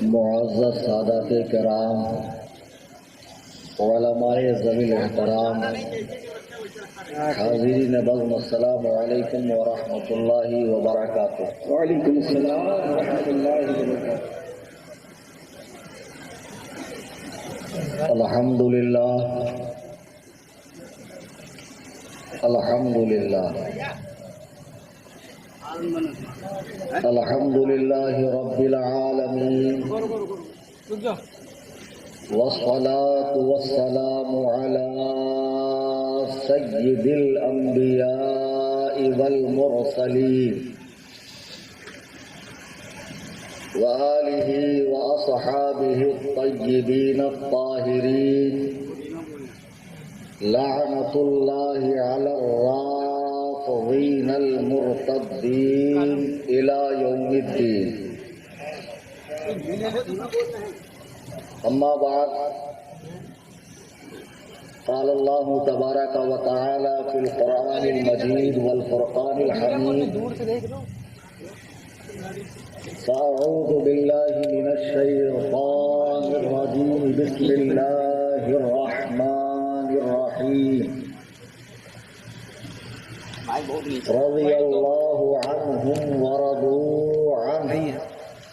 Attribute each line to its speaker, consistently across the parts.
Speaker 1: معزز سادات کرام، علماء ذوی احترام، حاضرین بزم، السلام علیکم ورحمۃ اللہ وبرکاتہ۔
Speaker 2: وعلیکم السلام ورحمۃ اللہ وبرکاتہ۔
Speaker 1: الحمد للہ الحمد للہ الحمد للہ رب العالمین، والصلاة والسلام على سید الانبیاء والمرسلین وآلہ واصحابہ الطیبین الطاہرین، لعنۃ اللہ علی الرافضین المرتدین الی یوم الدین۔ اما بعد، قال اللہ تبارک و تعالی فی القرآن المجید والفرقان الحمید، فاعوذ باللہ من الشیطان الرجیم، بسم اللہ الرحمن الرحیم، رضی اللہ عنہم ورضوا عنہ،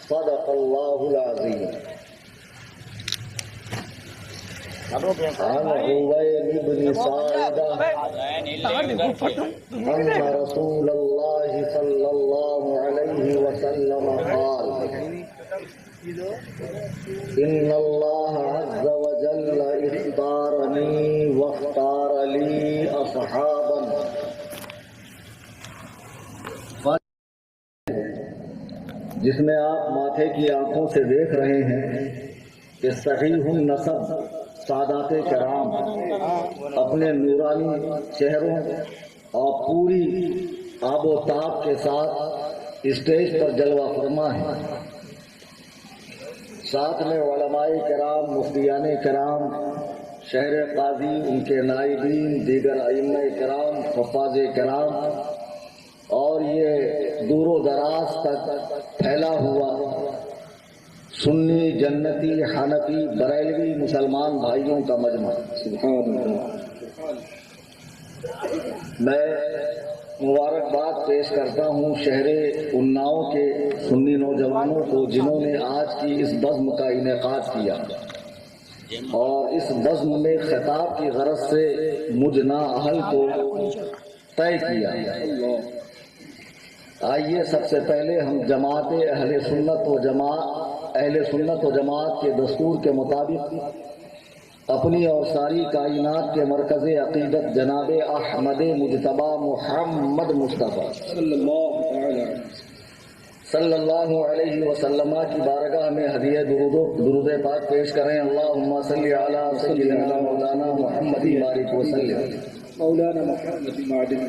Speaker 1: صدق اللہ العظیم۔ عن عبید بن ساعدہ ان رسول اللہ صلی اللہ علیہ وسلم قال: ان اللہ عز وجل اختارنی واختار لی اصحابا، جس میں آپ ماتھے کی آنکھوں سے دیکھ رہے ہیں کہ صحیح النسب سادات کرام اپنے نورانی چہروں اور پوری آب و تاب کے ساتھ اسٹیج پر جلوہ فرما ہے۔ ساتھ میں علماء کرام، مفتیان کرام، شہر قاضی، ان کے نائبین، دیگر ائمہ کرام، حفاظ کرام، اور یہ دور و دراز تک پھیلا ہوا سنی، جنتی، حنفی، بریلوی مسلمان بھائیوں کا مجمع۔ سبحان اللہ۔ میں مبارکباد پیش کرتا ہوں شہر اناؤ کے سنی نوجوانوں کو، جنہوں نے آج کی اس بزم کا انعقاد کیا اور اس بزم میں خطاب کی غرض سے مجھ نااہل کو طے کیا۔ آئیے سب سے پہلے ہم جماعت اہل سنت و جماعت کے دستور کے مطابق اپنی اور ساری کائنات کے مرکز عقیدت جناب احمد مجتبی محمد مصطفیٰ صلی اللہ علیہ وسلم کی بارگاہ میں ہدیہ درود پاک پیش کریں۔ اللہم صلی علی سیدنا مولانا محمد بارک وسلم۔
Speaker 2: مولانا محمد معدن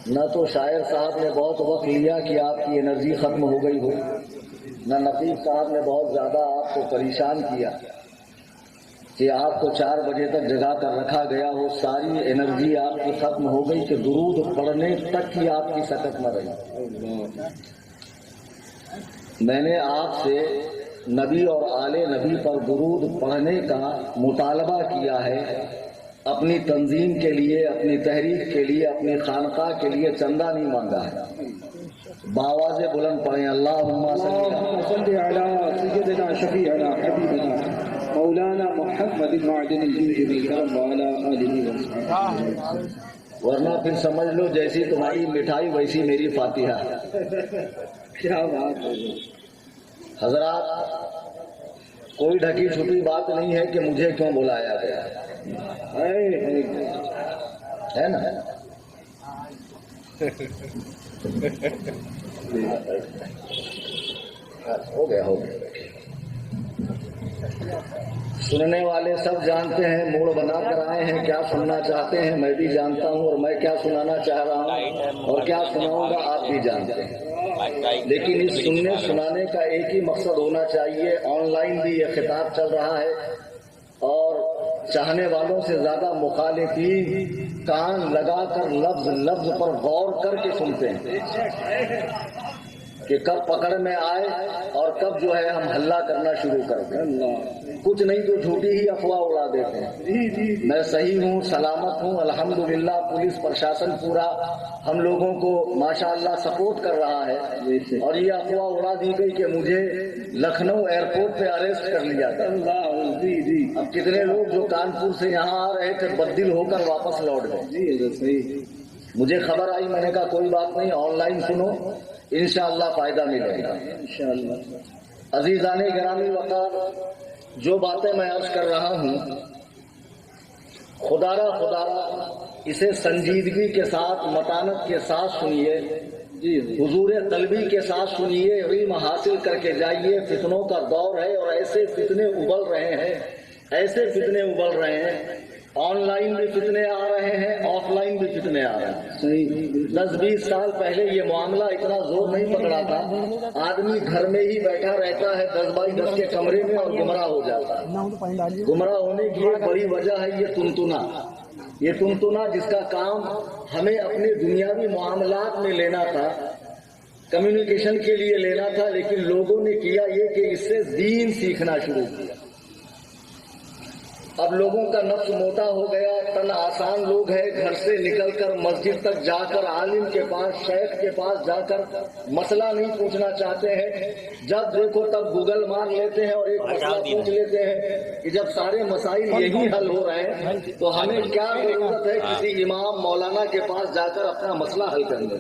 Speaker 1: نہ تو شاعر صاحب نے بہت وقت لیا کہ آپ کی انرجی ختم ہو گئی ہو، نہ نقیب صاحب نے بہت زیادہ آپ کو پریشان کیا کہ آپ کو 4 بجے تک جگا کر رکھا گیا ہو، ساری انرجی آپ کی ختم ہو گئی کہ درود پڑھنے تک ہی آپ کی سکت نہ رہی۔ میں نے آپ سے نبی اور آل نبی پر درود پڑھنے کا مطالبہ کیا ہے، اپنی تنظیم کے لیے، اپنی تحریک کے لیے، اپنی خانقاہ کے لیے چندہ نہیں مانگا ہے۔ بآواز بلند پڑھیں، اللہم
Speaker 2: صلی علی سیدنا شفیعنا حبیبنا مولانا محمد معدن الجنجبی وعلی آلہ وصحبہ۔
Speaker 1: ورنہ پھر سمجھ لو جیسی تمہاری مٹھائی ویسی میری فاتحہ۔
Speaker 2: کیا بات ہے
Speaker 1: حضرات، کوئی ڈھکی چھپی بات نہیں ہے کہ مجھے کیوں بلایا گیا ہے نا؟ ہو گیا۔ سننے والے سب جانتے ہیں، موڑ بنا کر آئے ہیں کیا سننا چاہتے ہیں، میں بھی جانتا ہوں، اور میں کیا سنانا چاہ رہا ہوں اور کیا سناؤں گا آپ بھی جانتے ہیں۔ لیکن اس سننے سنانے کا ایک ہی مقصد ہونا چاہیے۔ آن لائن بھی یہ خطاب چل رہا ہے اور چاہنے والوں سے زیادہ مخالفین کان لگا کر لفظ لفظ پر غور کر کے سنتے ہیں۔ کہ کب پکڑ میں آئے اور کب جو ہے ہم ہلہ کرنا شروع کر دیں. کچھ نہیں تو جھوٹی ہی افواہ اڑا دیتے ہیں. میں صحیح ہوں، سلامت ہوں، الحمدللہ. پولیس پرشاسن پورا ہم لوگوں کو ماشاءاللہ سپورٹ کر رہا ہے. اور یہ افواہ اڑا دی گئی کہ مجھے لکھنؤ ایئرپورٹ پہ اریسٹ کر لیا تھا. اب کتنے لوگ جو کانپور سے یہاں آ رہے تھے بددل ہو کر واپس لوٹ گئے. مجھے خبر آئی، میں نے کہا کوئی بات نہیں، آن لائن سنو، انشاءاللہ فائدہ ملے گا. عزیزان گرامی وقار، جو باتیں میں عرض کر رہا ہوں خدا را اسے سنجیدگی کے ساتھ، متانت کے ساتھ سنیے، حضور قلبی کے ساتھ سنیے، علم حاصل کر کے جائیے. فتنوں کا دور ہے اور ایسے فتنے ابل رہے ہیں. آن لائن بھی فتنے آ رہے ہیں، آف لائن بھی فتنے آ رہے ہیں. 10-20 سال پہلے یہ معاملہ اتنا زور نہیں پکڑا تھا. آدمی گھر میں ہی بیٹھا رہتا ہے 10x10 کے کمرے میں اور گمراہ ہو جاتا ہے. گمراہ ہونے کی ایک بڑی وجہ ہے یہ تنتنا جس کا کام ہمیں اپنے دنیاوی معاملات میں لینا تھا، کمیونیکیشن کے لیے لینا تھا، لیکن لوگوں نے کیا یہ کہ اس سے دین سیکھنا شروع کیا. اب لوگوں کا نفس موٹا ہو گیا، تن آسان لوگ ہیں، گھر سے نکل کر مسجد تک جا کر عالم کے پاس، شیخ کے پاس جا کر مسئلہ نہیں پوچھنا چاہتے ہیں. جب دیکھو تب گوگل مار لیتے ہیں اور ایک مسئلہ پوچھ لیتے ہیں کہ جب سارے مسائل یہی حل ہو رہے ہیں تو ہمیں کیا ضرورت ہے کسی امام مولانا کے پاس جا کر اپنا مسئلہ حل کرنے.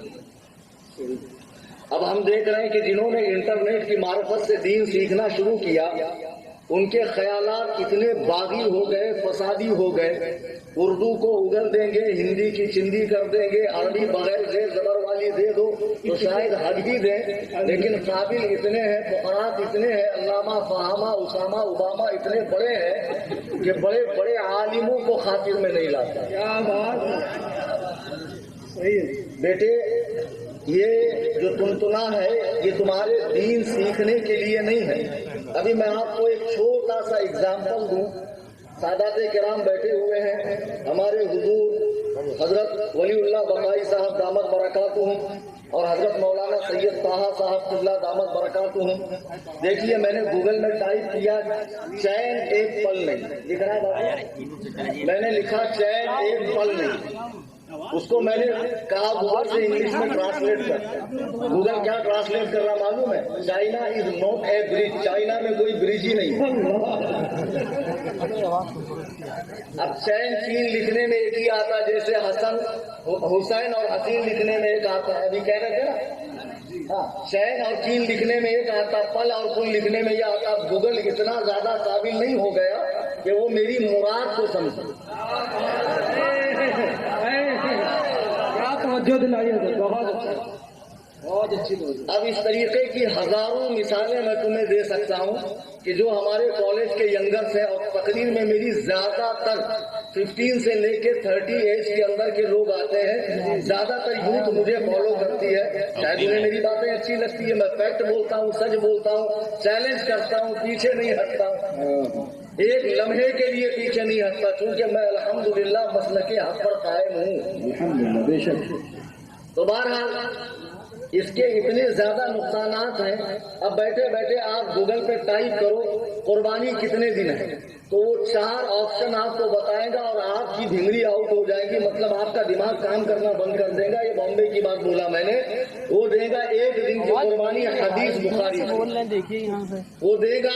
Speaker 1: اب ہم دیکھ رہے ہیں کہ جنہوں نے انٹرنیٹ کی معرفت سے دین سیکھنا شروع کیا، ان کے خیالات اتنے باغی ہو گئے، فسادی ہو گئے. اردو کو اگل دیں گے، ہندی کی چندی کر دیں گے، عربی بغیر زیر زبر والی دے دو تو شاید حق بھی دیں. لیکن قابل اتنے ہیں، فقرات اتنے ہیں، علامہ، فہامہ، اسامہ، اوباما اتنے بڑے ہیں کہ بڑے بڑے عالموں کو خاطر میں نہیں لاتا. کیا بات بیٹے، یہ جو تنتنا ہے یہ تمہارے دین سیکھنے کے لیے نہیں ہے. ابھی میں آپ کو ایک چھوٹا سا اگزامپل دوں. سادات کرام بیٹھے ہوئے ہیں، ہمارے حضور حضرت ولی اللہ بقائی صاحب دامت برکاتہم اور حضرت مولانا سید طاہا صاحب اللہ دامت برکاتہم. دیکھیے میں نے گوگل میں ٹائپ کیا چین ایک پل نہیں، لکھ رہا ہے بابا، میں نے لکھا چین ایک پل نہیں. اس کو میں نے کہا گوگل سے انگلش میں ٹرانسلیٹ کر. گوگل کیا ٹرانسلیٹ کر رہا معلوم ہے؟ China is not a bridge. China میں کوئی برج ہی نہیں. اب چین چین لکھنے میں ایک ہی آتا جیسے حسین اور حسین لکھنے میں ایک آتا ہے. ابھی کہہ رہے تھے نا، چین اور چین لکھنے میں ایک آتا، پل اور پل لکھنے میں یہ آتا. گوگل اتنا زیادہ قابل نہیں ہو گیا کہ وہ میری مراد کو سمجھے. بہت اچھی. اب اس طریقے کی ہزاروں مثالیں میں تمہیں دے سکتا ہوں کہ جو ہمارے کالج کے ینگرس ہیں، اور تقریر میں میری زیادہ تر 15 سے لے کے 30 ایج کے اندر کے لوگ آتے ہیں. زیادہ تر یوتھ مجھے فالو کرتی ہے. شاید انہیں میری باتیں اچھی لگتی ہے. میں فیکٹ بولتا ہوں، سچ بولتا ہوں، چیلنج کرتا ہوں، پیچھے نہیں ہٹتا ہوں، ایک لمحے کے لیے پیچھے نہیں ہٹتا، چونکہ میں الحمدللہ مسلک حق پر قائم ہوں. بے شک. تو بہرحال اس کے اتنے زیادہ نقصانات ہیں. اب بیٹھے بیٹھے آپ گوگل پہ ٹائپ کرو قربانی کتنے دن ہے تو وہ 4 آپشن آپ کو بتائے گا اور آپ کی بھنگری آؤٹ ہو جائے گی. مطلب آپ کا دماغ کام کرنا بند کر دے گا. یہ بامبے کی بات بولا میں نے. وہ دے گا 1 دن کی قربانی حدیث بخاری سے، وہ دے گا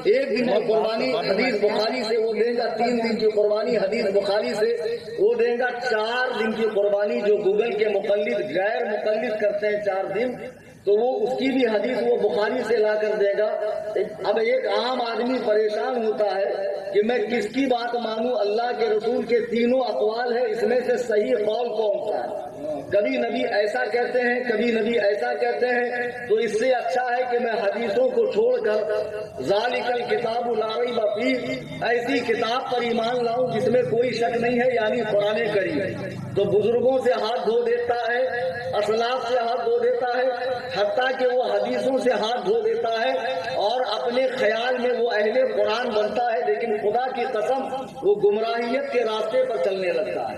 Speaker 1: 1 دن کی قربانی حدیث بخاری سے، وہ دے گا 3 دن کی قربانی حدیث بخاری سے، وہ دے گا 4 دن کی قربانی جو گوگل کے مقلد غیر مقلد کرتے ہیں 4 دن، تو وہ اس کی بھی حدیث وہ بخاری سے لا کر دے گا. اب ایک عام آدمی پریشان ہوتا ہے کہ میں کس کی بات مانوں. اللہ کے رسول کے تینوں اقوال ہیں، اس میں سے صحیح قول کون سا ہے؟ کبھی نبی ایسا کہتے ہیں، کبھی نبی ایسا کہتے ہیں. تو اس سے اچھا ہے کہ میں حدیثوں کو چھوڑ کر ذالک الکتاب لا ریب فیہ، ایسی کتاب پر ایمان لاؤں جس میں کوئی شک نہیں ہے، یعنی قرآن کریم. تو بزرگوں سے ہاتھ دھو دیتا ہے، اسلاف سے ہاتھ دھو دیتا ہے، حتیٰ کہ وہ حدیثوں سے ہاتھ دھو دیتا ہے اور اپنے خیال میں وہ اہل قرآن بنتا ہے، لیکن خدا کی قسم وہ گمراہیت کے راستے پر چلنے لگتا ہے.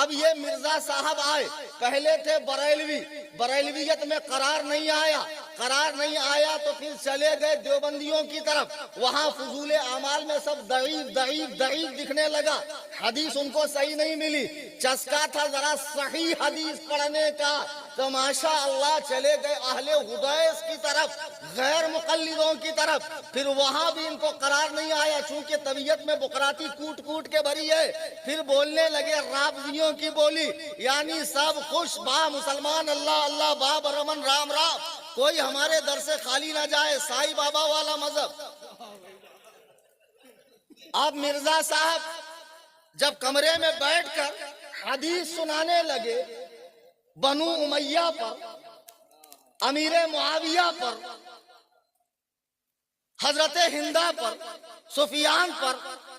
Speaker 3: اب یہ مرزا صاحب آئے، پہلے تھے بریلوی، بریلویت میں قرار نہیں آیا تو پھر چلے گئے دیوبندیوں کی طرف، وہاں فضول اعمال میں سب ضعیف دکھنے لگا، حدیث ان کو صحیح نہیں ملی، چسکا تھا ذرا صحیح حدیث پڑھنے کا، تو ماشاء اللہ چلے گئے اہل حدیث کی طرف، غیر مقلدوں کی طرف، پھر وہاں بھی ان کو قرار نہیں آیا، چونکہ طبیعت میں بقراتی کوٹ کے بھری ہے، پھر بولنے لگے رافضیوں کی بولی، یعنی سب خوش با مسلمان، اللہ اللہ با برمن رام رام، کوئی ہمارے در سے خالی نہ جائے، سائی بابا والا مذہب۔ اب مرزا صاحب جب کمرے میں بیٹھ کر حدیث سنانے لگے بنو امیہ پر، امیر معاویہ پر، حضرت ہندہ پر، سفیان پر،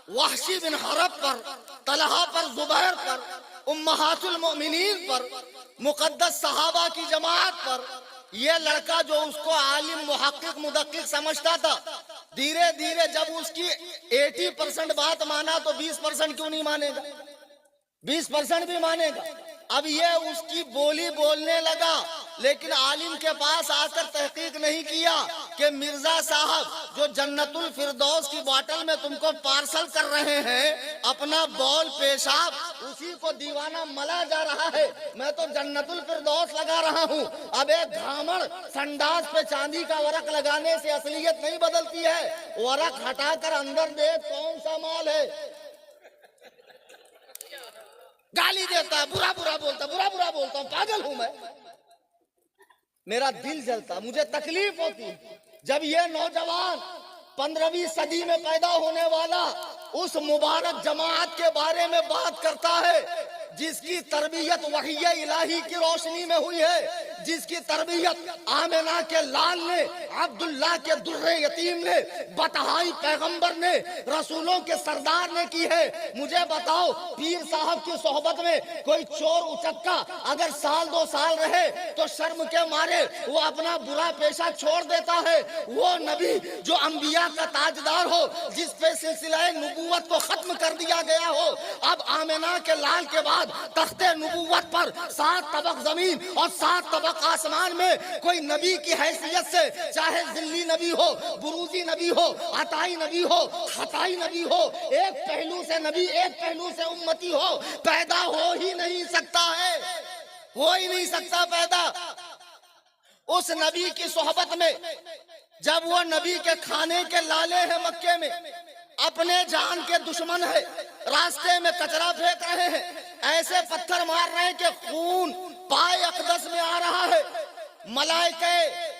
Speaker 3: وحشی بن حرب پر، طلحہ پر، زبیر پر، امہات المؤمنین پر، مقدس صحابہ کی جماعت پر، یہ لڑکا جو اس کو عالم محقق مدقق سمجھتا تھا، دھیرے دھیرے جب اس کی 80% بات مانا تو 20% کیوں نہیں مانے گا، 20% بھی مانے گا۔ اب یہ اس کی بولی بولنے لگا، لیکن عالم کے پاس آ کر تحقیق نہیں کیا کہ مرزا صاحب جو جنت الفردوس کی باٹل میں تم کو پارسل کر رہے ہیں، اپنا بول پیشاب اسی کو دیوانہ ملا جا رہا ہے، میں تو جنت الفردوس لگا رہا ہوں۔ اب ایک گھامڑ سنڈاس پہ چاندی کا ورق لگانے سے اصلیت نہیں بدلتی ہے، ورق ہٹا کر اندر دیکھ کون سا مال ہے۔ گالی دیتا ہے، برا بولتا ہوں، پاگل ہوں میں، میرا دل جلتا، مجھے تکلیف ہوتی جب یہ نوجوان 15ویں صدی میں پیدا ہونے والا اس مبارک جماعت کے بارے میں بات کرتا ہے جس کی تربیت وحی الہی کی روشنی میں ہوئی ہے، جس کی تربیت آمنہ کے لال نے، عبداللہ کے در یتیم نے، بتہائی پیغمبر نے، رسولوں کے سردار نے کی ہے۔ مجھے بتاؤ پیر صاحب کی صحبت میں کوئی چور اچکا اگر 1-2 سال رہے تو شرم کے مارے وہ اپنا برا پیشہ چھوڑ دیتا ہے؟ وہ نبی جو انبیاء کا تاجدار ہو، جس پہ سلسلہ نبوت کو ختم کر دیا گیا ہو، اب آمنہ کے لال کے بعد تخت نبوت پر 7 طبق زمین اور 7 طبق آسمان میں کوئی نبی کی حیثیت سے، چاہے ذلی نبی ہو، بروزی نبی ہو، عطائی نبی ہو، خطائی نبی ہو، ایک پہلو سے نبی ایک پہلو سے امتی ہو، پیدا ہو ہی نہیں سکتا ہے، ہو ہی نہیں سکتا پیدا۔ اس نبی کی صحبت میں جب وہ نبی کے کھانے کے لالے ہیں مکے میں، اپنے جان کے دشمن ہے، راستے میں کچرا پھینک رہے ہیں، ایسے پتھر مار رہے ہیں کہ خون پائے اقدس میں آ رہا ہے، ملائکہ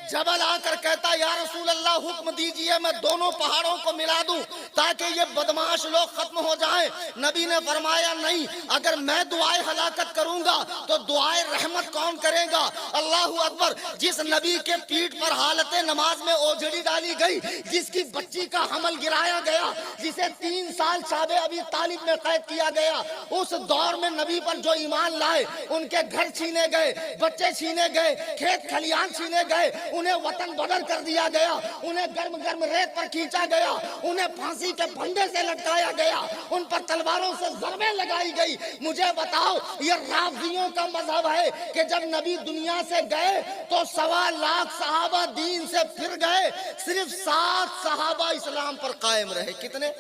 Speaker 3: جبل آ کر کہتا یا رسول اللہ حکم دیجئے میں دونوں پہاڑوں کو ملا دوں تاکہ یہ بدمعاش لوگ ختم ہو جائیں۔ نبی نے فرمایا نہیں، اگر میں دعائے ہلاکت کروں گا تو دعائے رحمت کون کرے گا؟ اللہ اکبر۔ جس نبی کے پیٹھ پر حالت نماز میں اوجھڑی ڈالی گئی، جس کی بچی کا حمل گرایا گیا، جسے 3 سال شاب ابی طالب میں قید کیا گیا، اس دور میں نبی پر جو ایمان لائے ان کے گھر چھینے گئے، بچے چھینے گئے، کھیت کھلیان چھینے گئے، انہیں وطن بدر کر دیا گیا، انہیں گرم گرم ریت پر کھینچا گیا، انہیں پھانسی کے پھندے سے لٹکایا گیا، ان پر تلواروں سے ضربیں لگائی گئی۔ مجھے بتاؤ یہ رافضیوں کا مذہب ہے کہ جب نبی دنیا سے گئے تو 1.25 لاکھ صحابہ دین سے پھر گئے، صرف 7 صحابہ اسلام پر قائم رہے۔ کتنے؟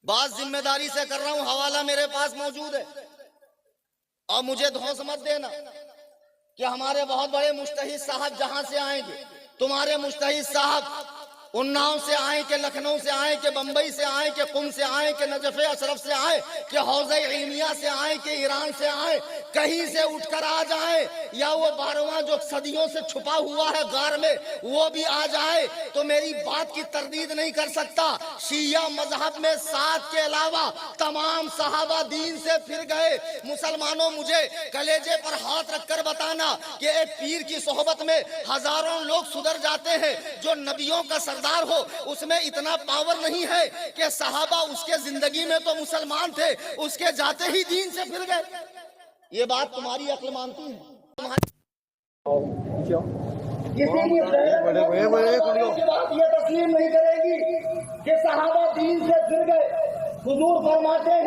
Speaker 3: بات ذمہ داری سے کر رہا ہوں، حوالہ میرے پاس موجود ہے، اور مجھے دھوس مت دینا کہ ہمارے بہت بڑے مجتہد صاحب جہاں سے آئیں گے، تمہارے مجتہد صاحب اناؤ سے آئیں کہ لکھنؤ سے آئیں کہ بمبئی سے آئیں کہ قم سے آئیں کہ نجف اشرف سے آئیں کہ حوضہ علمیہ سے آئیں کہ ایران سے آئیں، کہیں سے اٹھ کر آ جائیں، یا وہ 12واں جو صدیوں سے چھپا ہوا ہے غار میں وہ بھی آ جائے، تو میری بات کی تردید نہیں کر سکتا۔ شیعہ مذہب میں 7 کے علاوہ تمام صحابہ دین سے پھر گئے۔ مسلمانوں مجھے کلیجے پر ہاتھ رکھ کر بتانا کہ ایک پیر کی صحبت میں ہزاروں لوگ سدھر جاتے ہیں، جو نبیوں کا سردار ہو اس میں اتنا پاور نہیں ہے کہ صحابہ اس کے زندگی میں تو مسلمان تھے، اس کے جاتے ہی دین سے پھر گئے۔ یہ بات تمہاری عقل مانتی ہے؟ کسی کی بات یہ تسلیم نہیں کرے گی کہ صحابہ دین سے پھر گئے۔ حضور فرماتے ہیں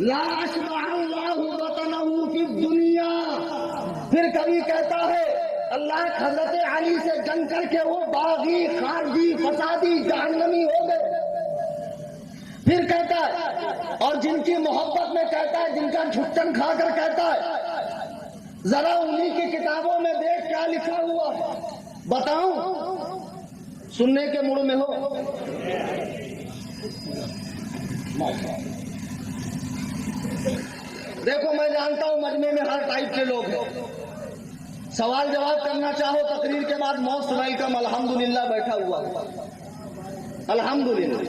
Speaker 3: لا اشبع اللہ بطنہ فی الدنیا. پھر کبھی کہتا ہے اللہ حضرت علی سے جنگ کر کے وہ باغی خارجی فسادی جہنمی ہو گئے. پھر کہتا ہے اور جن کی محبت میں کہتا ہے, جن کا چھٹن کھا کر کہتا ہے ذرا انہی کی کتابوں میں دیکھ کیا لکھا ہوا ہے, بتاؤں سننے کے موڈ میں ہو. دیکھو میں جانتا ہوں مجمع میں ہر ٹائپ کے لوگ ہیں, سوال جواب کرنا چاہو تقریر کے بعد موسٹ ویلکم الحمدللہ بیٹھا ہوا الحمدللہ.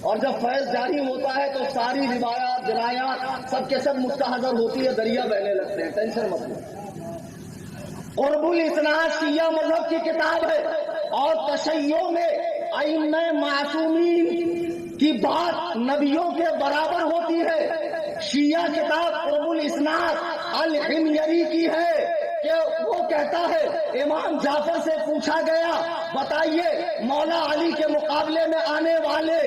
Speaker 3: اور جب فیض جاری ہوتا ہے تو ساری روایات جنایات سب کے سب مستحضر ہوتی ہے, دریا بہنے لگتے ہیں, ٹینشن مت لو. قرب الاسناد شیعہ مذہب کی کتاب ہے اور تشیع میں ائمہ معصومین کی بات نبیوں کے برابر ہوتی ہے. شیعہ کتاب قرب الاسناد الحمیری کی ہے کہ وہ کہتا ہے امام جعفر سے پوچھا گیا بتائیے مولا علی کے مقابلے میں آنے والے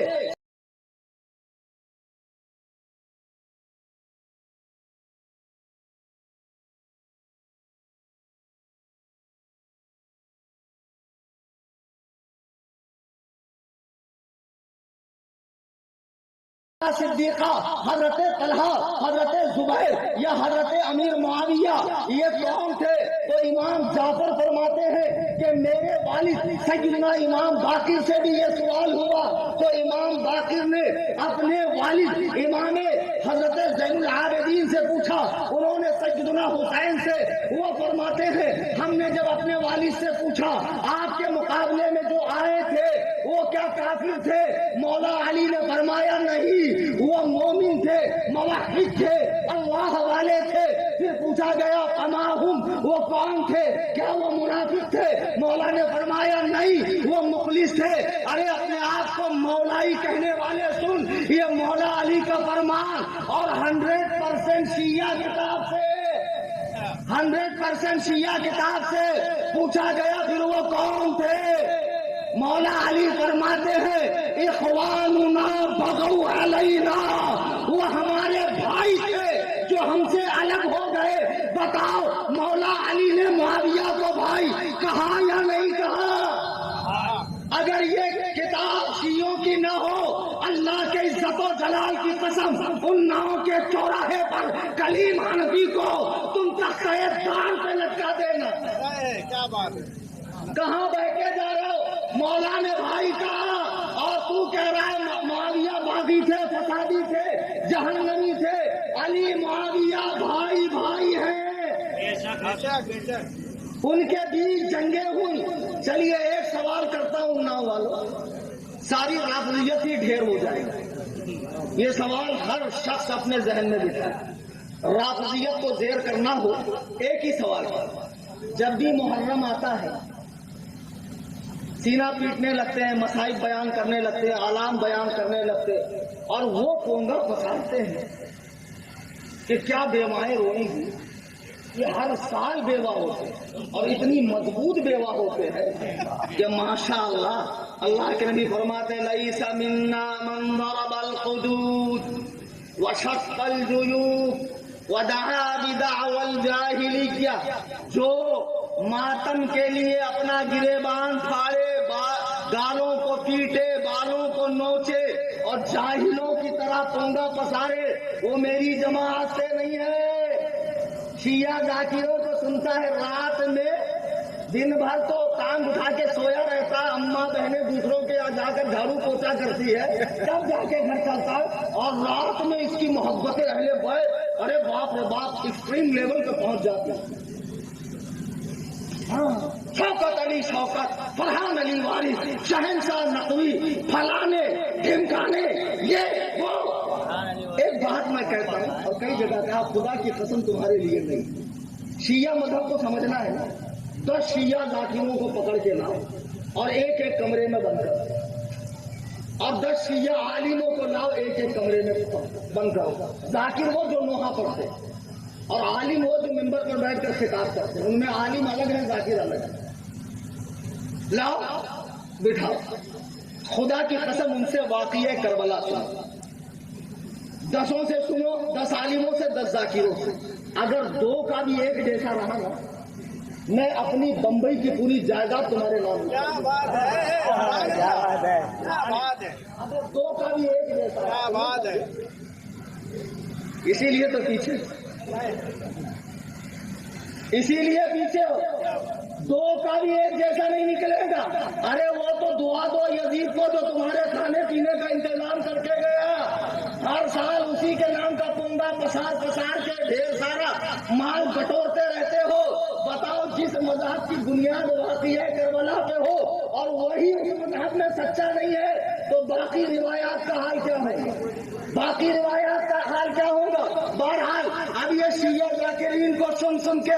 Speaker 3: صدیقہ, حضرت طلحہ, حضرت زبیر یا حضرت امیر معاویہ یہ کون تھے؟ تو امام جعفر فرماتے ہیں کہ میرے والد سیدنا امام باقر سے بھی یہ سوال ہوا تو امام باقر نے اپنے والد امام حضرت زین العابدین سے پوچھا, انہوں نے سیدنا حسین سے. وہ فرماتے ہیں ہم نے جب اپنے والد سے پوچھا آپ کے مقابلے میں جو آئے تھے وہ کیا کافر تھے؟ مولا علی نے فرمایا نہیں, وہ مومن تھے, موحد تھے, اللہ والے تھے. پھر پوچھا گیا فماہم, وہ کون تھے؟ کیا وہ منافق تھے؟ مولا نے فرمایا نہیں, وہ مخلص تھے. ارے اپنے آپ کو مولائی کہنے والے سن, یہ مولا علی کا فرمان اور 100% شیعہ کتاب سے 100% شیعہ کتاب سے پوچھا گیا پھر وہ کون تھے؟ مولا علی فرماتے ہیں اخواننا بغوا علینا, وہ ہمارے بھائی تھے جو ہم سے الگ ہو گئے. بتاؤ مولا علی نے معاویہ کو بھائی کہا یا نہیں کہا؟ اگر یہ کتاب شیعوں کی نہ ہو, اللہ کے عزت و جلال کی قسم ان ناؤں کے چوراہے پر کلیم حنفی کو تم تختہ دار پہ لٹکا دینا.
Speaker 2: کیا بات ہے,
Speaker 3: کہاں بہ کے جا رہے ہو؟ مولا نے بھائی کہا اور تو کہہ رہا ہے معاویہ باغی تھے, فسادی تھے, جہنمی تھے. علی معاویہ بھائی بھائی ہیں, ان کے بیچ جنگیں ہوئی. چلیے ایک سوال کرتا ہوں نا والوں, ساری رافضیت ہی ڈھیر ہو جائے گا. یہ سوال ہر شخص اپنے ذہن میں بٹھائے. رافضیت کو زیر کرنا ہو ایک ہی سوال کرتا, جب بھی محرم آتا ہے سینہ پیٹنے لگتے ہیں, مصائب بیان کرنے لگتے ہیں, اعلام بیان کرنے لگتے ہیں اور وہ پونگا پسارتے ہیں کہ کیا بیوائیں روئی ہیں. یہ ہر سال بیوہ ہوتے ہیں اور اتنی مضبوط بیوہ ہوتے ہیں کہ ماشاء اللہ. اللہ کے نبی فرماتے ہیں لیس منا من ضرب الحدود وشق الجیوب ودعا بدعوى الجاہلیہ, جو ماتم کے لیے اپنا گریبان پھاڑے, گالوں کو پیٹے, بالوں کو نوچے اور جاہلوں کی طرح پونگا پسارے, وہ میری جماعت سے نہیں ہے. شیعہ ذاکروں کو سنتا ہے رات میں, دن بھر تو ٹانگ اٹھا کے سویا رہتا, اماں بہنیں دوسروں کے یہاں جا کر جھاڑو پوچھا کرتی ہے, تب جا کے گھر چلتا ہے اور رات میں اس کی محبتیں اہل بیت ارے باپ رے باپ ایکسٹریم لیول پہ پہنچ جاتی ہے. شوکت علی شوکت, فرحان علی وارث, شہنشاہ نقوی, فلانے ڈھمکانے, یہ وہ. ایک بات میں کہتا ہوں اور کئی جگہ پہ, آپ خدا کی قسم تمہارے لیے نہیں, شیعہ مذہب کو سمجھنا ہے نا, 10 شیعہ ذاکروں کو پکڑ کے لاؤ اور ایک ایک کمرے میں بند کرو, اور 10 شیعہ عالموں کو لاؤ ایک ایک کمرے میں بند کرو. ذاکر وہ جو نوحہ پڑھتے اور عالم وہ جو ممبر پر بیٹھ کر خطاب کرتے ہیں, ان میں عالم الگ ہے, ذاکر الگ ہے. لاؤ بٹھاؤ, خدا کی قسم ان سے واقعہ کربلا سنا. 10 سے سنو، 10 عالموں سے، 10 ذاکروں سے، اگر 2 کا بھی ایک جیسا رہا نا، میں اپنی بمبئی کی پوری جائیداد تمہارے نام.
Speaker 4: کیا بات ہے، کیا بات ہے، کیا بات ہے،
Speaker 3: اگر 2 کا بھی ایک جیسا،
Speaker 4: کیا بات ہے.
Speaker 3: اسی لیے تو پیچھے، اسی لیے پیچھے ہو. 2 کا بھی ایک جیسا نہیں نکلے گا. ارے وہ تو دعا دو یزید کو جو تمہارے کھانے پینے کا انتظام کر کے گیا. ہر سال اسی کے نام کا پونڈا پسار کے ڈھیر سارا مال بٹورتے رہتے ہو. بتاؤ جس مذہب کی بنیاد واقعی ہے کربلا پہ ہو اور وہی اس مذہب میں سچا نہیں ہے تو باقی روایات کا حال کیا ہوگا؟ باقی روایات کا حال کیا ہوگا؟ بہرحال اب یہ شیعہ ذاکرین کو سن کے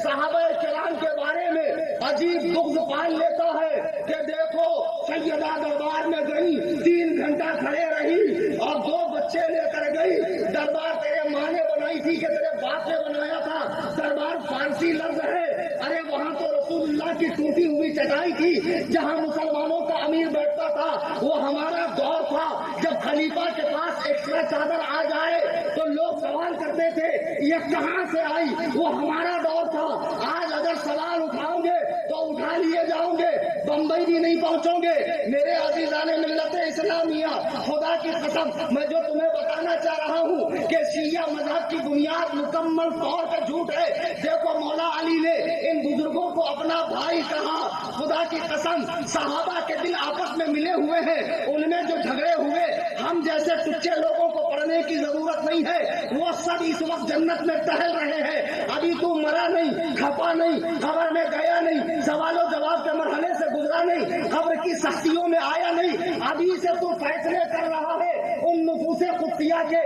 Speaker 3: صحابہ کرام کے بارے میں عجیب بغض پال لیتا ہے کہ دیکھو سیدہ دربار میں گئی، 3 گھنٹہ کھڑے رہی اور 2 بچے لے کر گئی. دربار تیرے ماں نے بنائی تھی کہ تیرے باپ نے بنایا تھا؟ دربار فارسی لفظ ہے. ارے وہاں تو رسول اللہ کی ٹوٹی ہوئی چٹائی تھی جہاں مسلمانوں کا امیر بیٹھتا تھا. وہ ہمارا دور تھا جب خلیفہ کے پاس ایکسٹرا چادر آ جائے تو لوگ سوال کرتے تھے یہ کہاں سے آئی. وہ ہمارا دور تھا. آج اگر سوال اٹھاؤ گے تو اٹھا لیے جاؤ گے، بمبئی بھی نہیں پہنچو گے. میرے عزیزان ملت اسلامیہ، خدا کی قسم میں جو تمہیں بتانا چاہ رہا ہوں کہ شیعہ مذہب کی بنیاد مکمل طور پہ جھوٹ ہے. دیکھو مولا علی نے ان بزرگوں کو اپنا بھائی کہا. خدا کی قسم صحابہ کے دل آپس میں ملے ہوئے ہیں، ان میں جو جھگڑے ہوئے ہم جیسے ٹچے لوگوں کو پڑھنے کی ضرورت نہیں ہے. وہ سب اس وقت جنت میں ٹہل رہے ہیں. ابھی تو مرا نہیں، کھپا نہیں، خبر میں گیا نہیں، سوال و جواب کے مرحلے سے گزرا نہیں، خبر کی سختیوں میں آیا نہیں. ابھی سے تو فیصلے کر رہا ہے ان نفوس قدسیہ کے.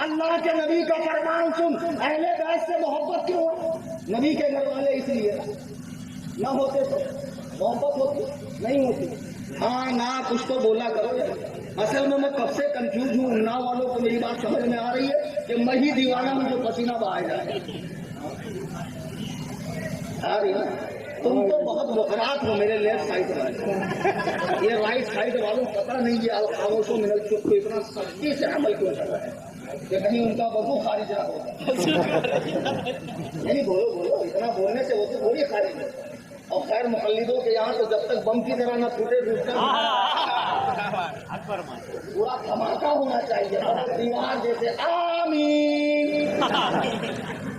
Speaker 3: اللہ کے نبی کا فرمان سن. اہل بیت سے محبت کیوں؟ نبی کے گھر والے اس لیے نہ ہوتے تو محبت ہوتی نہیں ہوتی. ہاں نہ کچھ تو بولا کرو. اصل میں کب سے کنفیوز ہوں. نا والوں کو میری بات سمجھ میں آ رہی ہے کہ میں ہی دیوانہ ہوں جو پسینہ بہایا جائے. آ رہی نا؟ تم تو بہت مخرات ہو میرے لیفٹ سائڈ والے. یہ رائٹ سائڈ والوں پتہ نہیں یہ خاموشوں میں چپ کو اتنا سختی سے عمل کیوں کر رہا ہے کہ کہیں ان کا وضو خارج نہ ہو. نہیں بولو اتنا بولنے سے وضو تھوڑی خارج ہے. اور خیر مقلدوں کے یہاں تو جب تک بم کی طرح نہ پھوٹے پورا دھماکہ ہونا چاہیے دیوار جیسے آمین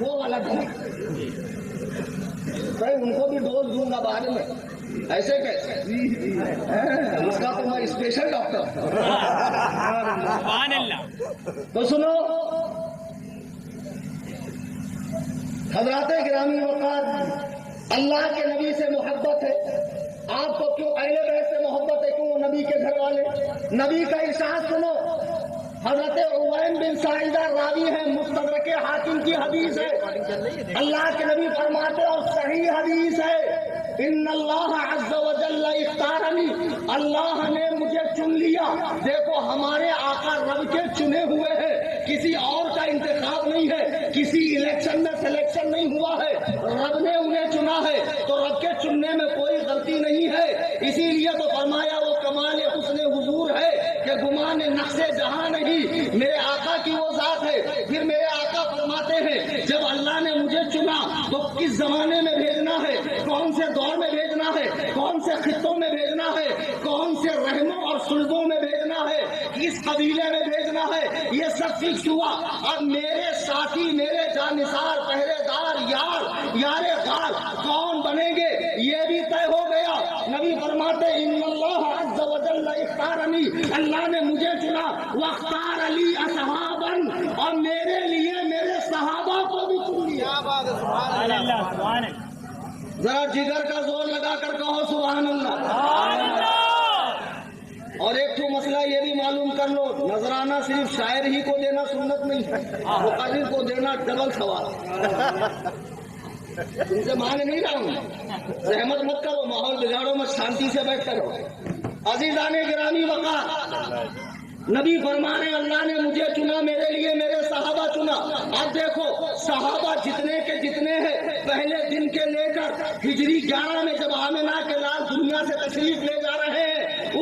Speaker 3: وہ والا دھماکہ. بھائی ان کو بھی ڈوز دوں گا بعد میں. ایسے کیسے؟ اس کا تو میں اسپیشل ڈاکٹر. تو سنو حضرات گرامی وقار، اللہ کے نبی سے محبت ہے. آپ کو کیوں اہل بیت سے محبت ہے؟ کیوں نبی کے گھر والے؟ نبی کا ارشاد سنو. حضرت عویم بن ساعدہ راوی ہے، مستدرک حاکم کی حدیث ہے. اللہ کے نبی فرماتے اور صحیح حدیث ہے ان اللہ عز وجل اختارنی، اللہ نے مجھے چن لیا. دیکھو ہمارے آقا رب کے چنے ہوئے ہیں، کسی اور کا انتخاب نہیں ہے، کسی الیکشن میں سلیکشن نہیں ہوا ہے، رب نے انہیں چنا ہے. تو رب کے چننے میں کوئی غلطی نہیں ہے. اسی لیے تو فرمایا وہ کمال حسن حضور ہے کہ گمان نقش جہاں نہیں، میرے آقا کی وہ ذات ہے. پھر میرے آقا فرماتے ہیں جب اللہ نے مجھے چنا تو کس زمانے میں بھیجنا ہے، کون سے دور میں بھیجنا ہے، کون سے خطوں میں بھیجنا ہے، کون سے رحموں اور صلبوں میں بھیجنا ہے، کس قبیلے میں بھیجنا ہے، یہ سب فکس ہوا. اب میرے ساتھی، میرے جانثار، پہرے دار، یار غار کون بنیں گے یہ بھی طے ہو گیا. نبی فرماتے ان اللہ عز وجل اختارنی، اللہ نے مجھے چنا، واختار علی اصحابا، اور میرے لیے میرے صحابہ کو بھی چن لیا. ذرا جگر کا زور لگا کر کہو سبحان اللہ. اور ایک تو مسئلہ یہ بھی معلوم کر لو، نذرانہ صرف شاعر ہی کو دینا سنت نہیں ہے، مقرر کو دینا ڈبل ثواب. تم سے مانگ نہیں رہا ہوں، زحمت مت کرو، ماحول بگاڑو مت، شانتی سے بیٹھ کرو. عزیزان گرامی وقار، نبی فرمانے اللہ نے مجھے چنا، میرے لیے میرے صحابہ چنا. اب دیکھو صحابہ جتنے کے جتنے ہیں، پہلے دن کے لے کر ہجری 11 میں جب آمنہ کے لال دنیا سے تشریف لے جا رہے ہیں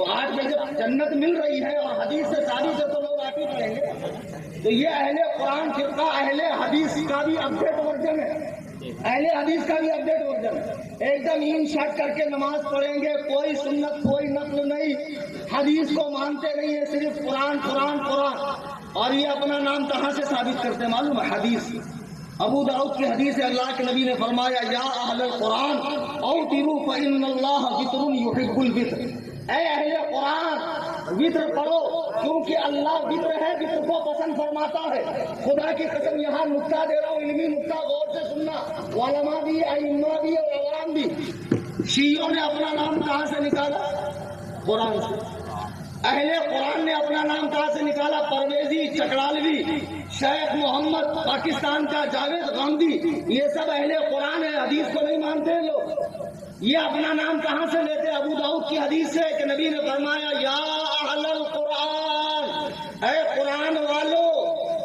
Speaker 3: تو آج میں جب جنت مل رہی ہے اور حدیث سے ثابت ہے تو لوگ آتی پڑیں گے. تو یہ اہل قرآن فرقہ اہل حدیث کا بھی اپڈیٹ ورژن ہے, اہل حدیث کا بھی اپڈیٹ ورژن ہے. ایک دم ان شرٹ کر کے نماز پڑھیں گے, کوئی سنت کوئی نقل نہیں, حدیث کو مانتے نہیں ہے, صرف قرآن قرآن قرآن. اور یہ اپنا نام کہاں سے ثابت کرتے ہیں معلوم ہے؟ حدیث. ابو داؤد کی حدیث ہے, اللہ کے نبی نے فرمایا یا اہل القرآن اوتروا فإن اللہ وتر یحب الوتر. اے اہل قرآن وتر پڑھو کیونکہ اللہ وتر ہے, وتر کو پسند فرماتا ہے. خدا کی قسم یہاں نقطہ دے رہا ہوں, علمی نقطہ, غور سے سننا. علماء بھی, ائمہ بھی اور عوام بھی. شیعوں نے اپنا نام کہاں سے نکالا؟ قرآن سے. اہل قرآن نے اپنا نام کہاں سے نکالا؟ پرویزی, چکرالوی, شیخ محمد, پاکستان کا جاوید غامدی, یہ سب اہل قرآن ہے. حدیث کو نہیں مانتے ہیں لوگ. یہ اپنا نام کہاں سے لیتے؟ ابو داؤد کی حدیث سے کہ نبی نے فرمایا یا اہل القرآن, اے قرآن والو,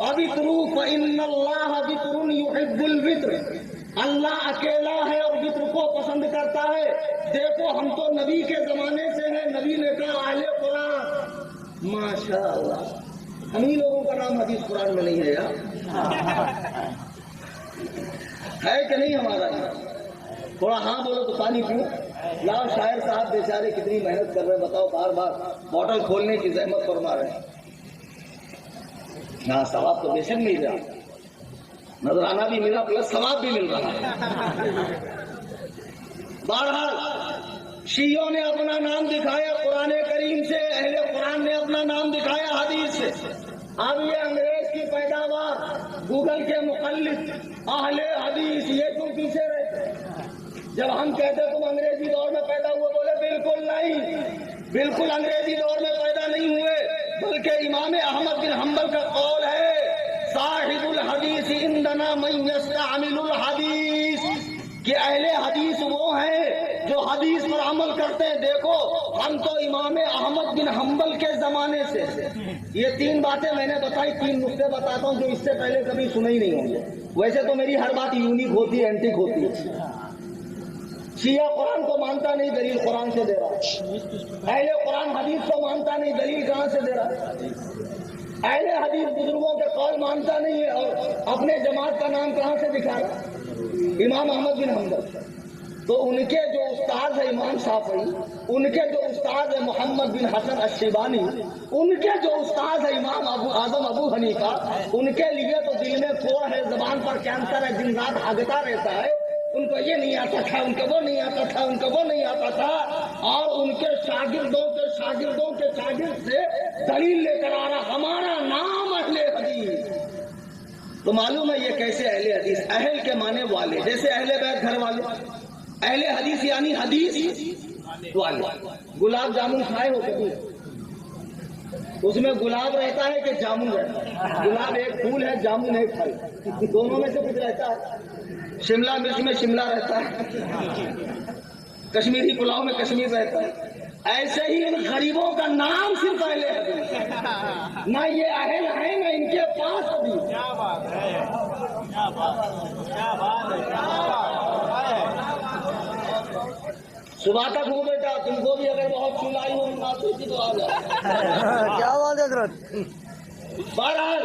Speaker 3: ابتروا فإن اللہ وتر یحب الوتر. اللہ اکیلا ہے اور وتر کو پسند کرتا ہے. دیکھو ہم تو نبی کے زمانے سے ہیں, نبی نے کہا اہل قرآن. ماشاء اللہ, ہم ہی لوگوں کا نام حدیث قرآن میں نہیں ہے یار, ہے کہ نہیں ہمارا نام؟ تھوڑا ہاں بولو تو پانی پیو. لاؤ, شاعر صاحب بیچارے کتنی محنت کر رہے ہیں بتاؤ, بار بار بوٹل کھولنے کی زحمت فرما رہے ہیں. ہاں ثواب تو بے شک مل رہا, نظرانہ بھی ملا پلس ثواب بھی مل رہا ہے. بہرحال شیعوں نے اپنا نام دکھایا قرآن کریم سے, اہل قرآن نے اپنا نام دکھایا حدیث سے. اب یہ انگریز کی پیداوار, گوگل کے مقلد اہل حدیث, یہ کیوں پیچھے رہتے؟ جب ہم کہتے تم انگریزی دور میں پیدا ہوئے, بولے بالکل نہیں, بالکل انگریزی دور میں پیدا نہیں ہوئے, بلکہ امام احمد بن حنبل کا قول ہے صاحب الحدیث عندنا من یستعمل الحدیث, کہ اہل حدیث وہ ہیں جو حدیث پر عمل کرتے ہیں. دیکھو ہم تو امام احمد بن حنبل کے زمانے سے. یہ 3 باتیں میں نے بتائی, 3 نقطے بتاتا ہوں جو اس سے پہلے کبھی سنے ہی نہیں ہوں گے. ویسے تو میری ہر بات یونیک ہوتی ہے, اینٹک ہوتی ہے. شیعہ قرآن کو مانتا نہیں, دلیل قرآن سے دے رہا ہے. اہل قرآن حدیث کو مانتا نہیں, دلیل کہاں سے دے رہا ہے. اہل حدیث بزرگوں کے قول مانتا نہیں ہے اور اپنے جماعت کا نام کہاں سے دکھا رہا ہے؟ امام احمد بن حنبل. تو ان کے جو استاد ہے امام شافعی, ان کے جو استاد ہے محمد بن حسن الشیبانی, ان کے جو استاد ہے امام اعظم ابو حنیفہ, ان کے لیے تو دل میں کوڑ ہے, زبان پر کینسر ہے, دن رات بھاگتا رہتا ہے. ان کو یہ نہیں آتا تھا, ان کو وہ نہیں آتا تھا, ان کو وہ نہیں آتا تھا, اور ان کے شاگردوں کے شاگردوں کے شاگرد سے دلیل لے کر آ رہا ہمارا نام اہل حدیث. تو معلوم ہے یہ کیسے اہل حدیث. اہل کے معنی والے, جیسے اہل بیت گھر والے. اہل حدیث یعنی حدیث والے. گلاب جامن کھائے ہو کبھی؟ اس میں گلاب رہتا ہے کہ جامن رہتا ہے؟ گلاب ایک پھول ہے, جامن ایک پھل, دونوں میں سے کچھ رہتا ہے. شملہ مرچ میں شملہ رہتا ہے, کشمیری پلاؤ میں کشمیر رہتا ہے. ایسے ہی ان غریبوں کا نام صرف اہل حدیث, نہ یہ اہل ہیں نہ ان کے پاس حدیث. کیا بات ہے, کیا بات ہے, کیا بات ہے. صبح تک ہوں بیٹا, تم کو بھی اگر بہت چلائی ہو مناسب تو آ جائے.
Speaker 2: کیا بات ہے حضرت.
Speaker 3: بہرحال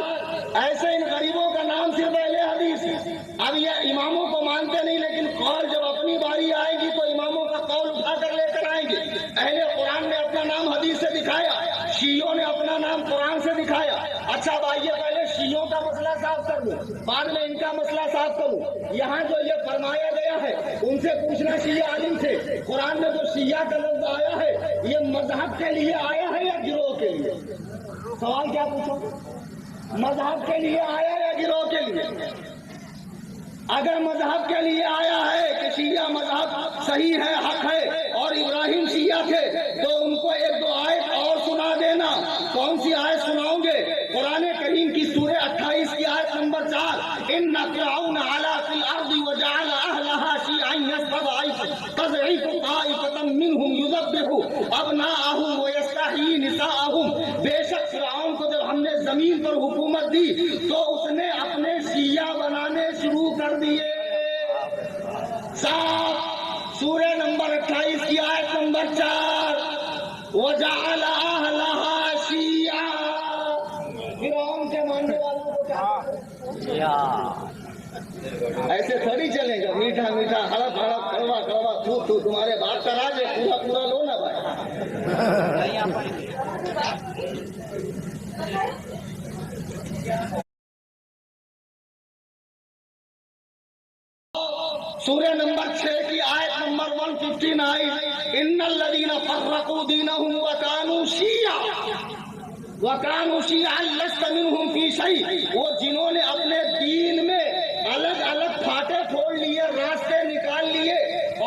Speaker 3: ایسے ان غریبوں کا نام صرف اہل حدیث. اب یہ اماموں کو مانتے نہیں, لیکن قول جب اپنی باری آئے گی تو اماموں کا قول اٹھا کر لے کر آئیں گے. اہل قرآن نے اپنا نام حدیث سے دکھایا, شیعوں نے اپنا نام قرآن سے دکھایا. اچھا اب آئیے پہلے شیعوں کا مسئلہ صاف کر لوں, بعد میں ان کا مسئلہ صاف کروں. یہاں جو یہ فرمایا گیا ہے ان سے پوچھنا شیعہ عالم سے, قرآن میں جو شیعہ کا لفظ آیا ہے یہ مذہب کے لیے آیا ہے یا گروہ کے لیے؟ سوال کیا پوچھو, مذہب کے لیے آیا یا گروہ کے لیے؟ اگر مذہب کے لیے آیا ہے کہ شیعہ مذہب صحیح ہے, حق ہے, اور ابراہیم شیعہ تھے, تو ان کو 1-2 آیت اور سنا دینا. کون سی آیت سناؤں گے؟ قرآن کریم کی سورہ 28 کی آیت نمبر 4, ان فرعون علا فی الارض وجعل اہلها شیعا یستضعف طائفة منهم یذبح ابناءهم ویستحیی نساءهم. بے شک فرعون کو جب ہم نے زمین پر حکومت دی تو اس نے اپنے شیعہ بنانے شروع کر دیے. سورہ نمبر 28 کی آیت نمبر 4, وجعل ایسے تھوڑی چلے گا، میٹھا میٹھا ہڑپ ہڑپ کڑوا کڑوا تو تمہارے بات کا راج ہے، پورا پورا لو نا بھائی۔ سورہ نمبر 6 کی آیت نمبر 159، ان الذین فرقوا دینہم وکانوا شیعا لست منہم فی شیء، وہ جنہوں نے اپنے دین میں الگ الگ پھاٹے پھوڑ لیے، راستے نکال لیے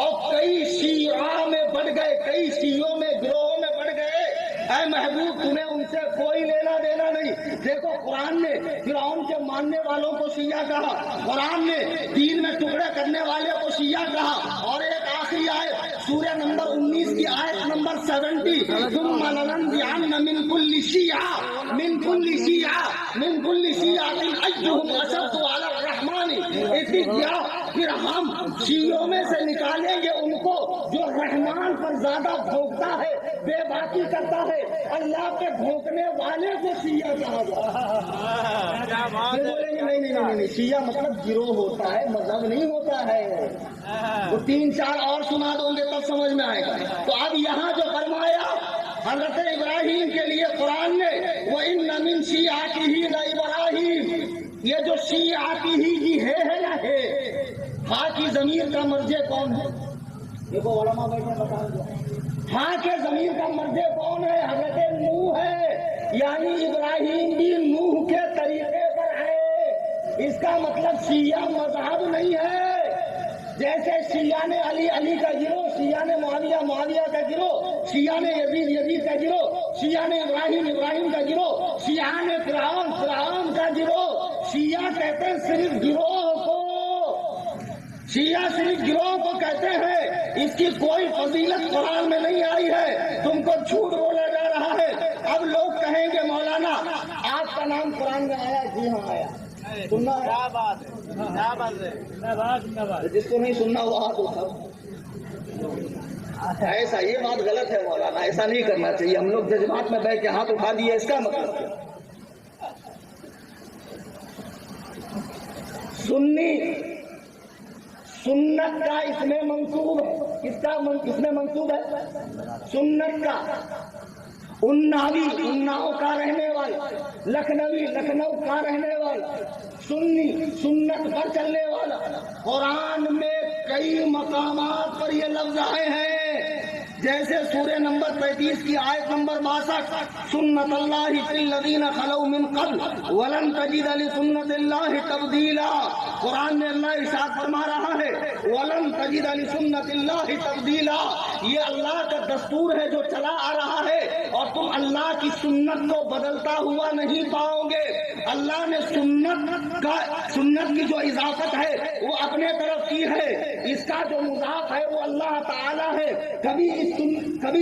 Speaker 3: اور کئی شیعہ میں بڑھ گئے، کئی شیعوں میں گروہوں میں بڑھ گئے، اے محبوب تمہیں ان سے کوئی لینا دینا نہیں۔ دیکھو قرآن نے فرعون کے ماننے والوں کو شیعہ کہا، قرآن نے دین میں ٹکڑے کرنے والے کو شیعہ کہا، اور ایک آخری آیت سورہ نمبر 19 کی آیت نمبر 70، ثم لننزعن من كل شیعہ ایھم اشد علی الرحمن اتقیا، پھر ہم شیعوں میں سے نکالیں گے ان کو جو رحمان پر زیادہ بھونکتا ہے، بے باکی کرتا ہے، اللہ کے بھونکنے والے کو شیعہ کہا جاتا ہے۔ نہیں، شیعہ مطلب گروہ ہوتا ہے، مذہب نہیں ہوتا ہے۔ وہ 3-4 اور سنا دوں گے تب سمجھ میں آئے گا۔ تو اب یہاں جو فرمایا حضرت ابراہیم کے لیے قرآن نے، وَإِنَّ مِن شِيعَتِهِ لَإِبْرَاهِيمَ، یہ جو شیعاتی ہی ہے نا ہے، ہاں کی ضمیر کا مرجع کون ہے؟ دیکھو علماء بیٹھے بتائیں گے، ہاں کے ضمیر کا مرجع کون ہے؟ حضرت نوح ہے، یعنی ابراہیم بھی نوح کے طریقے پر ہے۔ اس کا مطلب شیعہ مذہب نہیں ہے، جیسے شیعہ نے علی کا گروہ، شیعہ نے معاویہ کا گروہ، شیعہ نے یزید کا گروہ، شیعہ نے ابراہیم کا گروہ، شیعہ نے فرعون کا گروہ۔ شیعہ کہتے ہیں صرف گروہ کو، شیعہ صرف گروہ کو کہتے ہیں، اس کی کوئی فضیلت قرآن میں نہیں آئی ہے، تم کو جھوٹ بولا جا رہا ہے۔ اب لوگ کہیں گے مولانا آپ کا نام قرآن میں آیا؟ جی ہاں آیا، سننا ہے؟ جس کو نہیں سننا وہ ہاتھ اٹھاؤ۔ ایسا یہ بات غلط ہے مولانا، ایسا نہیں کرنا چاہیے۔ ہم لوگ جذبات میں بیٹھ کے ہاتھ اٹھا دیے، اس کا مطلب کیا؟ سنی سنت کا اس میں منسوب ہے، اس میں منسوب ہے سنت کا۔ اناؤ کا رہنے والا، لکھنؤ کا رہنے والا، سنی سنت پر چلنے والا۔ قرآن میں کئی مقامات پر یہ لفظ آئے ہیں، جیسے سورہ نمبر 33 کی آیت نمبر 62، سنت اللہ فی الذین خلوا من قبل ولن تجد لسنت اللہ تبدیلا۔ قرآن میں اللہ ارشاد فرما رہا ہے، ولن تجد لسنت اللہ تبدیلا، یہ اللہ کا دستور ہے جو چلا آ رہا ہے، اور تم اللہ کی سنت کو بدلتا ہوا نہیں پاؤ گے۔ اللہ نے سنت کی جو اضافت ہے وہ اپنے طرف کی ہے، اس کا جو مضاف ہے وہ اللہ تعالی ہے۔ کبھی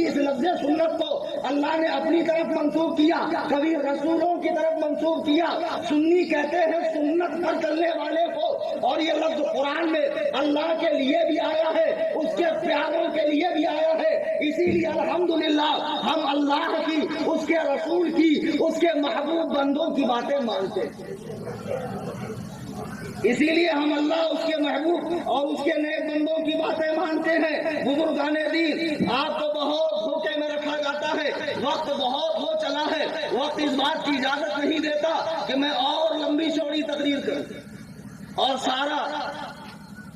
Speaker 3: اس لفظ سنت کو اللہ نے اپنی طرف منسوب کیا، کبھی رسولوں کی طرف منسوب کیا۔ سنی کہتے ہیں سنت پر چلنے والے کو، اور یہ لفظ قرآن میں اللہ کے لیے بھی آیا ہے، اس کے پیاروں کے لیے بھی آیا ہے۔ اسی لیے الحمدللہ ہم اللہ کی، اس کے رسول کی، اس کے محبوب بندوں کی باتیں مانتے ہیں۔ اسی لیے ہم اللہ، اس کے محبوب اور اس کے نیک بندوں کی باتیں مانتے ہیں۔ بزرگان دین، آپ کو بہت دھوکے میں رکھا جاتا ہے، وقت بہت ہو چلا ہے، وقت اس بات کی اجازت نہیں دیتا کہ میں اور لمبی چوڑی تقریر کروں، اور سارا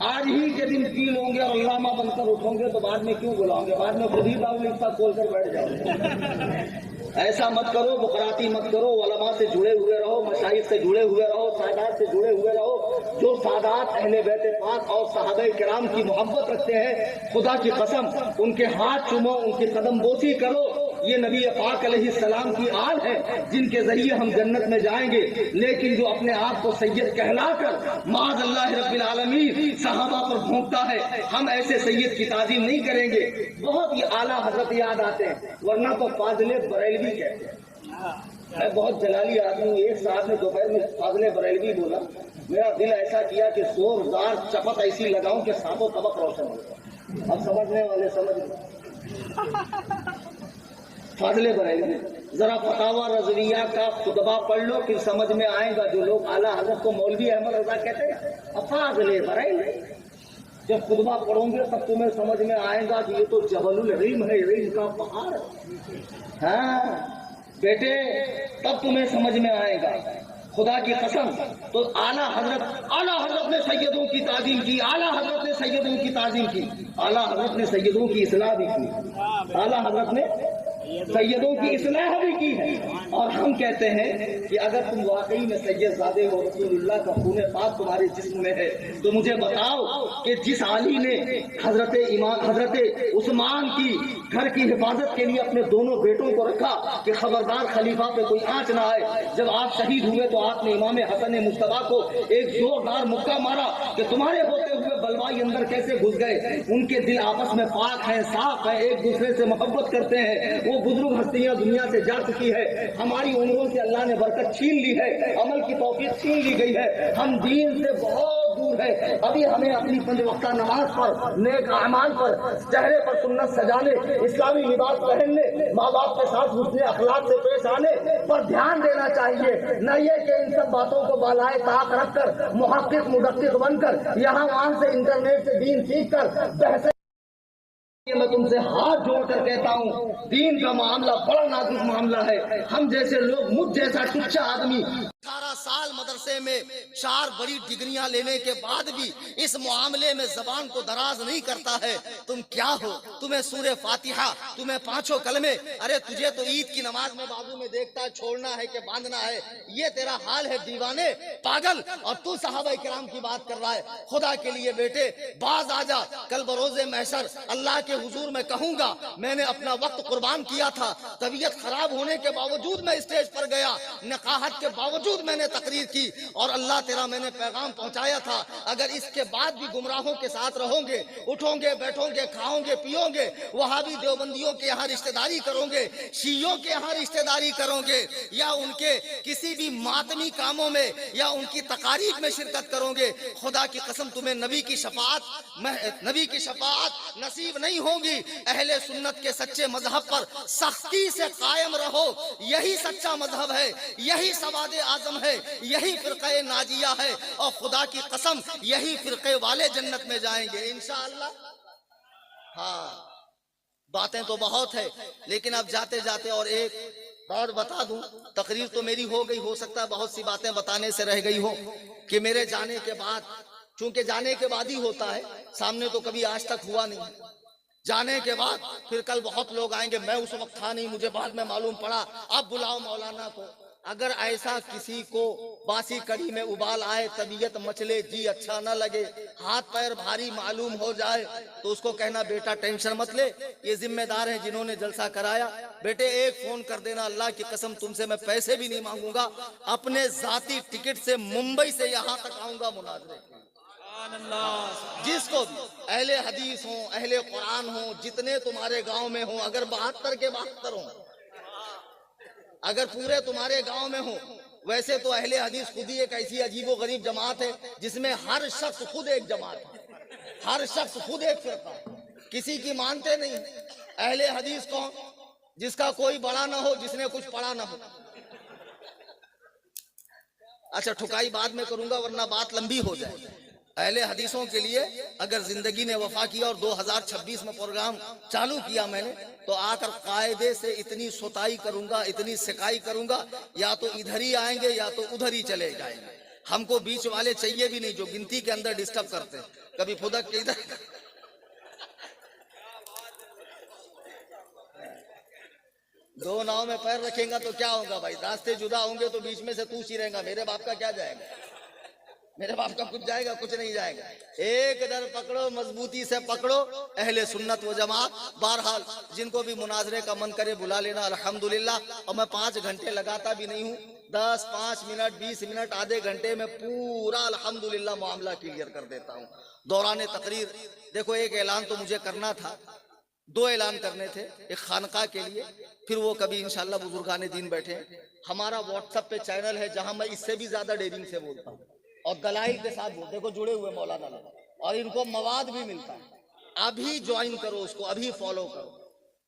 Speaker 3: آج ہی کے دن پی لوں گے اور علامہ بن کر اٹھوں گے تو بعد میں کیوں بلاؤں گے؟ بعد میں خود ہی باؤں کھول کر بیٹھ جاؤں گے۔ ایسا مت کرو، بقراتی مت کرو، علماء سے جڑے ہوئے رہو، مشائخ سے جڑے ہوئے رہو، سادات سے جڑے ہوئے رہو۔ جو سادات اہل بیت پاک اور صحابہ کرام کی محبت رکھتے ہیں، خدا کی قسم ان کے ہاتھ چومو، ان کی قدم بوسی کرو۔ یہ نبی پاک علیہ السلام کی آل ہے جن کے ذریعے ہم جنت میں جائیں گے۔ لیکن جو اپنے آپ کو سید کہلا کر معاذ اللہ رب العالمین صحابہ پر بھونکتا ہے، ہم ایسے سید کی تعظیم نہیں کریں گے۔ بہت ہی اعلیٰ حضرت یاد آتے ہیں، ورنہ تو فاضل بریلوی کہتے ہیں۔ میں بہت جلالی آدمی ہوں، ایک صاحب نے دوپہر میں فاضل بریلوی بولا، میرا دل ایسا کیا کہ زوردار چپت ایسی لگاؤں کہ ساتوں طبق روشن ہو۔ اب سمجھنے والے سمجھ لیں۔ فاضل بریلوی
Speaker 5: ذرا فتاوا رضویہ کا خطبہ پڑھ لو، پھر سمجھ میں آئے گا. جو لوگ اعلیٰ حضرت کو مولوی احمد رضا کہتے ہیں افاضل برائے، جب خطبہ پڑھو گے تب تمہیں سمجھ میں آئے گا کہ یہ تو جبل العلم ہے، علم کا پہاڑ ہے. ہاں بیٹے تب تمہیں سمجھ میں آئے گا. خدا کی قسم. تو اعلیٰ حضرت نے سیدوں کی تعظیم کی، اعلیٰ حضرت نے سیدوں کی تعظیم کی، اعلیٰ حضرت نے سیدوں کی اصلاح بھی کی، اعلیٰ حضرت نے سیدوں کی اصلاح بھی کی ہے. اور ہم کہتے ہیں کہ اگر تم واقعی میں سید زادے ہو، رسول اللہ کا خون پاک تمہارے جسم میں ہے، تو مجھے بتاؤ کہ جس عالی نے حضرت عثمان کی گھر کی حفاظت کے لیے اپنے دونوں بیٹوں کو رکھا کہ خبردار خلیفہ پہ کوئی آنچ نہ آئے، جب آپ شہید ہوئے تو آپ نے امام حسن مصطفیٰ کو ایک زوردار مکہ مارا کہ تمہارے ہوتے ہوئے بلوائی اندر کیسے گھس گئے. ان کے دل آپس میں پاک ہیں، صاف ہیں، ایک دوسرے سے محبت کرتے ہیں. وہ بزرگ ہستیاں دنیا سے جا چکی ہے، ہماری عمروں سے اللہ نے برکت چھین لی ہے، عمل کی توفیق چھین لی گئی ہے، ہم دین سے بہت دور ہے. ابھی ہمیں اپنی 5 وقتہ نماز پر، نیک اعمال پر، چہرے پر سنت سجانے، اسلامی لباس پہننے، ماں باپ کے ساتھ حسن اخلاق سے پیش آنے پر دھیان دینا چاہیے. نہ یہ کہ ان سب باتوں کو بالائے طاق رکھ کر محقق مدقق بن کر یہاں وہاں سے انٹرنیٹ سے دین سیکھ کر بحث. میں تم سے ہاتھ جوڑ کر کہتا ہوں دین کا معاملہ بڑا نازک معاملہ ہے. ہم جیسے لوگ، مجھ جیسا ٹچا آدمی
Speaker 3: 18 سال مدرسے میں 4 بڑی ڈگریاں لینے کے بعد بھی اس معاملے میں زبان کو دراز نہیں کرتا ہے. تم کیا ہو؟ تمہیں سورہ فاتحہ، تمہیں 5 کلمے، ارے تجھے تو عید کی نماز میں بازو میں دیکھتا ہے چھوڑنا ہے کہ باندھنا ہے. یہ تیرا حال ہے دیوانے پاگل، اور تو صحابہ کرام کی بات کر رہا ہے. خدا کے لیے بیٹے باز آ جا. کل بروز محشر اللہ کے حضور میں کہوں گا میں نے اپنا وقت قربان کیا تھا، طبیعت خراب ہونے کے باوجود میں اسٹیج پر گیا، نقاہت کے باوجود میں نے تقریر کی، اور اللہ تیرا میں نے پیغام پہنچایا تھا. اگر اس کے بعد بھی گمراہوں کے ساتھ رہو گے، اٹھو گے، بیٹھو گے، کھاؤ گے، پیو گے، وہابی دیوبندیوں کے یہاں رشتہ داری کرو گے، شیعوں کے یہاں رشتہ داری کرو گے، یا ان کے کسی بھی ماتمی کاموں میں یا ان کی تقاریب میں شرکت کرو گے، خدا کی قسم تمہیں نبی کی شفاعت نصیب نہیں ہوگی. اہل سنت کے سچے مذہب پر سختی سے قائم رہو، یہی سچا مذہب ہے، یہی سواد اعظم ہے، یہی فرقہ ناجیہ ہے، اور خدا کی قسم یہی فرقے والے جنت میں جائیں گے انشاءاللہ. ہاں باتیں تو بہت ہے، لیکن اب جاتے جاتے اور ایک بات بتا دوں. تقریر تو میری ہو گئی، ہو سکتا ہے بہت سی باتیں بتانے سے رہ گئی ہو کہ میرے جانے کے بعد، چونکہ جانے کے بعد ہی ہوتا ہے، سامنے تو کبھی آج تک ہوا نہیں. جانے کے بعد پھر کل بہت لوگ آئیں گے، میں اس وقت تھا نہیں، مجھے بعد میں معلوم پڑا. اب بلاؤ مولانا کو. اگر ایسا کسی کو باسی کڑی میں ابال آئے، طبیعت مچلے، جی اچھا نہ لگے، ہاتھ پیر بھاری معلوم ہو جائے، تو اس کو کہنا بیٹا ٹینشن مت لے، یہ ذمہ دار ہیں جنہوں نے جلسہ کرایا. بیٹے ایک فون کر دینا، اللہ کی قسم تم سے میں پیسے بھی نہیں مانگوں گا، اپنے ذاتی ٹکٹ سے ممبئی سے یہاں تک آؤں گا مناظرے. جس کو بھی اہل حدیث ہوں، اہل قرآن ہوں، جتنے تمہارے گاؤں میں ہوں، اگر 72 کے 72 ہوں، اگر پورے تمہارے گاؤں میں ہوں. ویسے تو اہل حدیث خود ہی ایک ایسی عجیب و غریب جماعت ہے جس میں ہر شخص خود ایک جماعت ہے، ہر شخص خود ایک فرقہ ہے، کسی کی مانتے نہیں. اہل حدیث کون؟ جس کا کوئی بڑا نہ ہو، جس نے کچھ پڑھا نہ ہو. اچھا ٹھکائی بعد میں کروں گا ورنہ بات لمبی ہو جائے. اہل حدیثوں کے لیے اگر زندگی نے وفا کیا اور 2026 میں پروگرام چالو کیا میں نے، تو آ کر قاعدے سے اتنی ستائی کروں گا، اتنی سکائی کروں گا، یا تو ادھر ہی آئیں گے یا تو ادھر ہی چلے جائیں گے. ہم کو بیچ والے چاہیے بھی نہیں جو گنتی کے اندر ڈسٹرب کرتے، کبھی پھدک کے ادھر. دو ناؤ میں پیر رکھیں گا تو کیا ہوگا بھائی؟ راستے جدا ہوں گے تو بیچ میں سے تو چیریں گا، میرے باپ کا کیا جائے گا؟ میرے باپ کا کچھ جائے گا؟ کچھ نہیں جائے گا. ایک در پکڑو، مضبوطی سے پکڑو اہل سنت و جماعت. بہرحال جن کو بھی مناظرے کا من کرے بلا لینا الحمدللہ. اور میں 5 گھنٹے لگاتا بھی نہیں ہوں، 10 5 منٹ 20 منٹ آدھے گھنٹے میں پورا الحمدللہ معاملہ کلیئر کر دیتا ہوں. دوران تقریر دیکھو ایک اعلان تو مجھے کرنا تھا، 2 اعلان کرنے تھے. ایک خانقاہ کے لیے، پھر وہ کبھی انشاءاللہ بزرگان دین بیٹھے. ہمارا واٹس ایپ پہ چینل ہے جہاں میں اس سے بھی زیادہ ڈیرنگ سے بولتا ہوں اور دلائل کے ساتھ دیکھو جڑے ہوئے مولانا لوگ، اور ان کو مواد بھی ملتا ہے. ابھی جوائن کرو اس کو، ابھی فالو کرو.